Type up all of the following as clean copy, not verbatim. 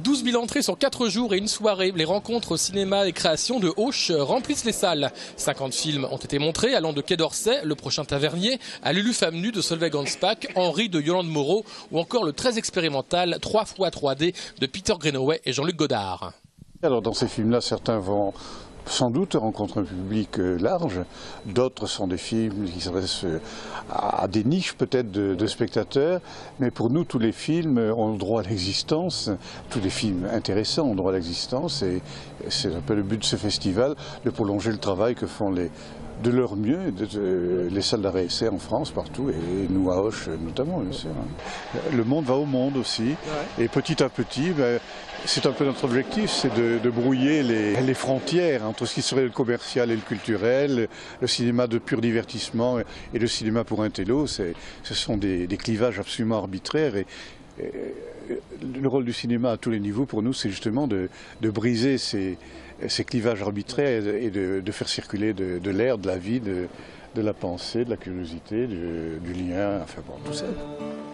12 000 entrées sur 4 jours et une soirée. Les rencontres au cinéma et créations de Auch remplissent les salles. 50 films ont été montrés, allant de Quai d'Orsay, Le Prochain Tavernier, à Lulu Femme Nue de Solveig Ansbach, Henri de Yolande Moreau ou encore le très expérimental 3x3D de Peter Greenaway et Jean-Luc Godard. Alors dans ces films-là, certains vont sans doute rencontrer un public large, d'autres sont des films qui s'adressent à des niches peut-être de spectateurs, mais pour nous tous les films ont le droit à l'existence, tous les films intéressants ont le droit à l'existence et c'est un peu le but de ce festival, de prolonger le travail que font de leur mieux, les salles d'arrêt essai en France, partout, et nous à Auch notamment, bien sûr. Le monde va au monde aussi, et petit à petit, c'est un peu notre objectif, c'est de brouiller les frontières entre ce qui serait le commercial et le culturel, le cinéma de pur divertissement et le cinéma pour un télo. Ce sont des clivages absolument arbitraires. Et le rôle du cinéma à tous les niveaux, pour nous, c'est justement de briser ces clivages arbitraires et de faire circuler de l'air, de la vie, de la pensée, de la curiosité, du lien, enfin bon, tout ça.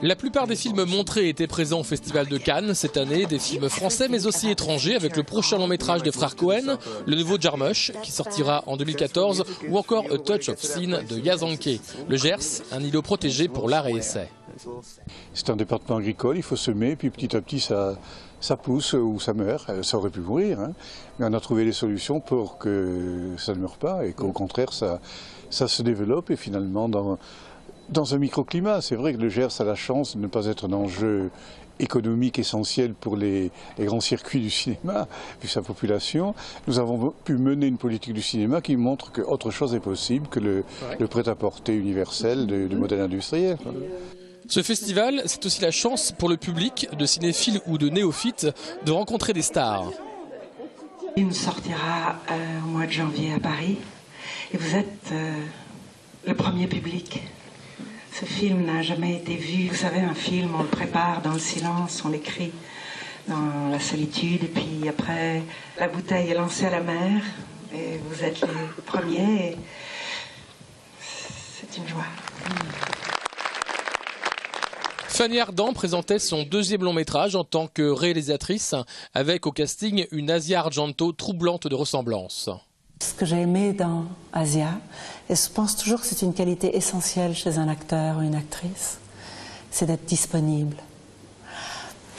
La plupart des films montrés étaient présents au Festival de Cannes cette année, des films français mais aussi étrangers avec le prochain long métrage des frères Cohen, le nouveau Jarmusch qui sortira en 2014 ou encore A Touch of Sin de Yazanke. Le Gers, un îlot protégé pour l'art et essai. C'est un département agricole, il faut semer, puis petit à petit ça pousse ou ça meurt, ça aurait pu mourir, hein. Mais on a trouvé des solutions pour que ça ne meure pas et qu'au contraire ça se développe et finalement dans un microclimat. C'est vrai que le Gers a la chance de ne pas être un enjeu économique essentiel pour les grands circuits du cinéma, vu sa population. Nous avons pu mener une politique du cinéma qui montre qu'autre chose est possible que le prêt-à-porter universel du modèle industriel. Ce festival, c'est aussi la chance pour le public, de cinéphiles ou de néophytes, de rencontrer des stars. Il sortira au mois de janvier à Paris et vous êtes le premier public. Ce film n'a jamais été vu. Vous savez, un film, on le prépare dans le silence, on l'écrit dans la solitude et puis après, la bouteille est lancée à la mer et vous êtes les premiers et c'est une joie. Fanny Ardant présentait son deuxième long métrage en tant que réalisatrice, avec au casting une Asia Argento troublante de ressemblance. Ce que j'ai aimé dans Asia, et je pense toujours que c'est une qualité essentielle chez un acteur ou une actrice, c'est d'être disponible.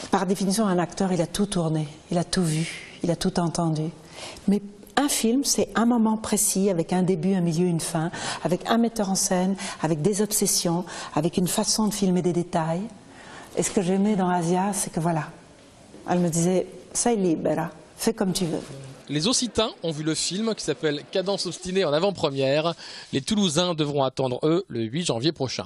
Par définition, un acteur, il a tout tourné, il a tout vu, il a tout entendu. Mais un film, c'est un moment précis, avec un début, un milieu, une fin, avec un metteur en scène, avec des obsessions, avec une façon de filmer des détails. Et ce que j'aimais dans Asia, c'est que voilà, elle me disait, sei libera, fais comme tu veux. Les Occitans ont vu le film qui s'appelle Cadence obstinée en avant-première. Les Toulousains devront attendre, eux, le 8 janvier prochain.